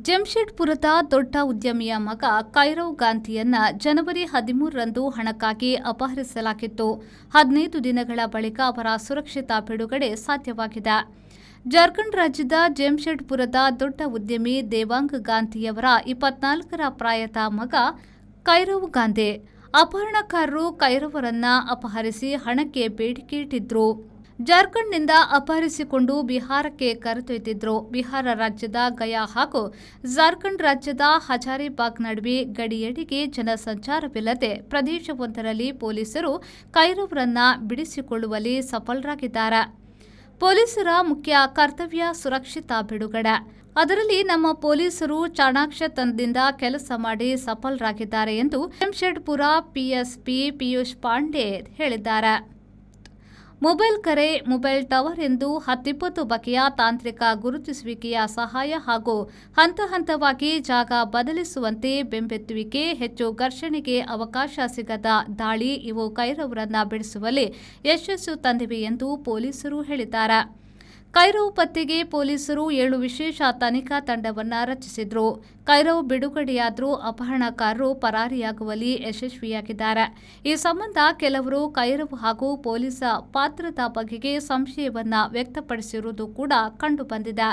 ಜಮ್ಶೆಡ್ಪುರದ ದೊಡ್ಡ ಉದ್ಯಮಿಯ ಮಗ ಕೈರವ್ ಗಾಂಧಿಯನ್ನ ಜನವರಿ 13ರಂದು ಹಣಕ್ಕಾಗಿ ಅಪಹರಿಸಲಾಗಿತ್ತು. 15 ದಿನಗಳ ಬಳಿಕ ಅವರ ಸುರಕ್ಷಿತ ಬಿಡುಗಡೆ ಸಾಧ್ಯವಾಗಿದೆ. ಜಾರ್ಖಂಡ್ ರಾಜ್ಯದ ಜಮ್ಶೆಡ್ಪುರದ ದೊಡ್ಡ ಉದ್ಯಮಿ ದೇವಾಂಗ್ ಗಾಂಧಿಯವರ 24ರ ಪ್ರಾಯದ ಮಗ ಕೈರವ್ ಗಾಂಧಿ. ಅಪಹರಣಕಾರರು ಕೈರವರನ್ನ ಅಪಹರಿಸಿ ಹಣಕ್ಕೆ ಬೇಡಿಕೆ ಇಟ್ಟಿದ್ರು. ಜಾರ್ಖಂಡ್ನಿಂದ ಅಪಹರಿಸಿಕೊಂಡು ಬಿಹಾರಕ್ಕೆ ಕರೆದೊಯ್ದಿದ್ರು. ಬಿಹಾರ ರಾಜ್ಯದ ಗಯಾ ಹಾಗೂ ಜಾರ್ಖಂಡ್ ರಾಜ್ಯದ ಹಜಾರಿಬಾಗ್ ನಡುವೆ ಗಡಿಯಡಿಗೆ ಜನಸಂಚಾರವಿಲ್ಲದೆ ಪ್ರದೇಶವೊಂದರಲ್ಲಿ ಪೊಲೀಸರು ಕೈರವ್ರನ್ನ ಬಿಡಿಸಿಕೊಳ್ಳುವಲ್ಲಿ ಸಫಲರಾಗಿದ್ದಾರೆ. ಪೊಲೀಸರ ಮುಖ್ಯ ಕರ್ತವ್ಯ ಸುರಕ್ಷಿತ ಬಿಡುಗಡೆ. ಅದರಲ್ಲಿ ನಮ್ಮ ಪೊಲೀಸರು ಚಾಣಾಕ್ಷತನದಿಂದ ಕೆಲಸ ಮಾಡಿ ಸಫಲರಾಗಿದ್ದಾರೆ ಎಂದು ಜಮ್ಶೆಡ್ಪುರ ಪಿಎಸ್ಪಿ ಪಿಯೂಷ್ ಪಾಂಡೆ ಹೇಳಿದ್ದಾರೆ. ಮೊಬೈಲ್ ಕರೆ, ಮೊಬೈಲ್ ಟವರ್ ಎಂದು 10-20 ಬಗೆಯ ತಾಂತ್ರಿಕ ಗುರುತಿಸುವಿಕೆಯ ಸಹಾಯ ಹಾಗೂ ಹಂತ-ಹಂತವಾಗಿ ಜಾಗ ಬದಲಿಸುವಂತೆ ಬೆಂಬೆತ್ತುವಿಕೆ, ಹೆಚ್ಚು ಘರ್ಷಣೆಗೆ ಅವಕಾಶ ಸಿಗದ ದಾಳಿ ಇವು ಕೈರವ್ರನ್ನ ಬಿಡಿಸುವಲ್ಲಿ ಯಶಸ್ಸು ತಂದಿವೆ ಎಂದು ಪೊಲೀಸರು ಹೇಳಿದ್ದಾರೆ. ಕೈರವ್ ಪತ್ತೆಗೆ ಪೊಲೀಸರು 7 ವಿಶೇಷ ತನಿಖಾ ತಂಡವನ್ನು ರಚಿಸಿದ್ರು. ಕೈರವ್ ಬಿಡುಗಡೆಯಾದರೂ ಅಪಹರಣಕಾರರು ಪರಾರಿಯಾಗುವಲ್ಲಿ ಯಶಸ್ವಿಯಾಗಿದ್ದಾರೆ. ಈ ಸಂಬಂಧ ಕೆಲವರು ಕೈರವ್ ಹಾಗೂ ಪೊಲೀಸ ಪಾತ್ರದ ಬಗೆಗೆ ಸಂಶಯವನ್ನ ವ್ಯಕ್ತಪಡಿಸಿರುವುದು ಕೂಡ ಕಂಡುಬಂದಿದೆ.